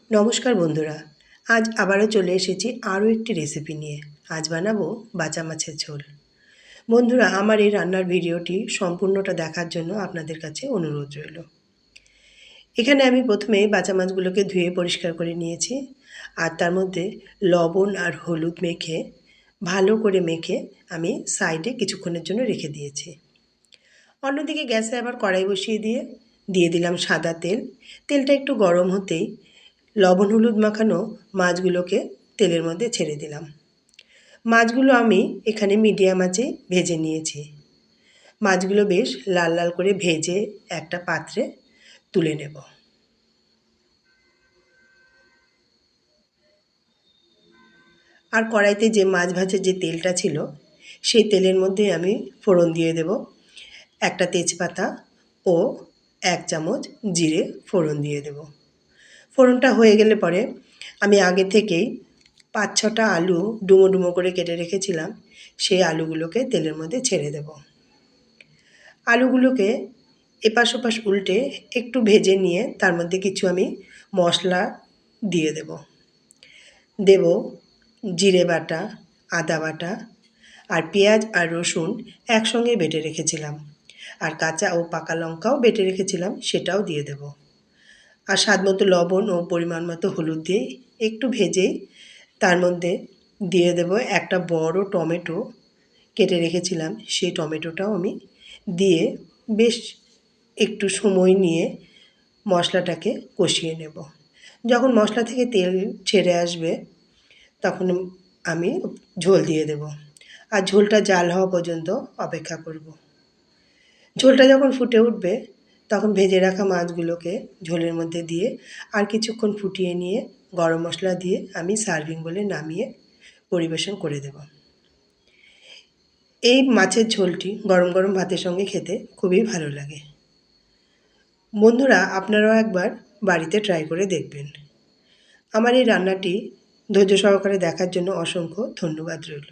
নমস্কার বন্ধুরা, আজ আবারও চলে এসেছি আরও একটি রেসিপি নিয়ে। আজ বানাবো বাঁচা মাছের ঝোল। বন্ধুরা, আমার এই রান্নার ভিডিওটি সম্পূর্ণটা দেখার জন্য আপনাদের কাছে অনুরোধ রইল। এখানে আমি প্রথমে বাঁচা মাছগুলোকে ধুয়ে পরিষ্কার করে নিয়েছি, আর তার মধ্যে লবণ আর হলুদ মেখে ভালো করে আমি সাইডে কিছুক্ষণের জন্য রেখে দিয়েছি। অন্যদিকে গ্যাসে আবার কড়াই বসিয়ে দিয়ে দিলাম সাদা তেল। তেলটা একটু গরম হতেই লবণ হলুদ মাখানো মাছগুলোকে তেলের মধ্যে ছেড়ে দিলাম। মাছগুলো আমি এখানে মিডিয়াম আঁচে ভেজে নিয়েছি। মাছগুলো বেশ লাল লাল করে ভেজে একটা পাত্রে তুলে নেব। আর কড়াইতে যে মাছ ভাজার যে তেলটা ছিল, সেই তেলের মধ্যে আমি ফোড়ন দিয়ে দেব। একটা তেজপাতা ও 1 চামচ জিরে ফোড়ন দিয়ে দেব। ফোড়নটা হয়ে গেলে পরে আমি আগে থেকেই 5-6টা আলু ডুমো ডুমো করে কেটে রেখেছিলাম, সেই আলুগুলোকে তেলের মধ্যে ছেড়ে দেব। আলুগুলোকে এপাশ ওপাশ উল্টে একটু ভেজে নিয়ে তার মধ্যে কিছু আমি মশলা দিয়ে দেব জিরে বাটা, আদা বাটা, আর পেঁয়াজ আর রসুন একসঙ্গে বেটে রেখেছিলাম, আর কাঁচা ও পাকা লঙ্কাও বেটে রেখেছিলাম, সেটাও দিয়ে দেব। আর স্বাদ মতো লবণ ও পরিমাণ মতো হলুদ দিয়ে একটু ভেজেই তার মধ্যে দিয়ে দেব একটা বড় টমেটো কেটে রেখেছিলাম, সেই টমেটোটাও আমি দিয়ে বেশ একটু সময় নিয়ে মশলাটাকে কষিয়ে নেব। যখন মশলা থেকে তেল ছেড়ে আসবে তখন আমি ঝোল দিয়ে দেব, আর ঝোলটা জাল হওয়া পর্যন্ত অপেক্ষা করব। ঝোলটা যখন ফুটে উঠবে তখন ভেজে রাখা মাছগুলোকে ঝোলের মধ্যে দিয়ে আর কিছুক্ষণ ফুটিয়ে নিয়ে গরম মশলা দিয়ে আমি সার্ভিং বলে নামিয়ে পরিবেশন করে দেব। এই মাছের ঝোলটি গরম গরম ভাতের সঙ্গে খেতে খুবই ভালো লাগে। বন্ধুরা, আপনারাও একবার বাড়িতে ট্রাই করে দেখবেন। আমার এই রান্নাটি ধৈর্য সহকারে দেখার জন্য অসংখ্য ধন্যবাদ রইল।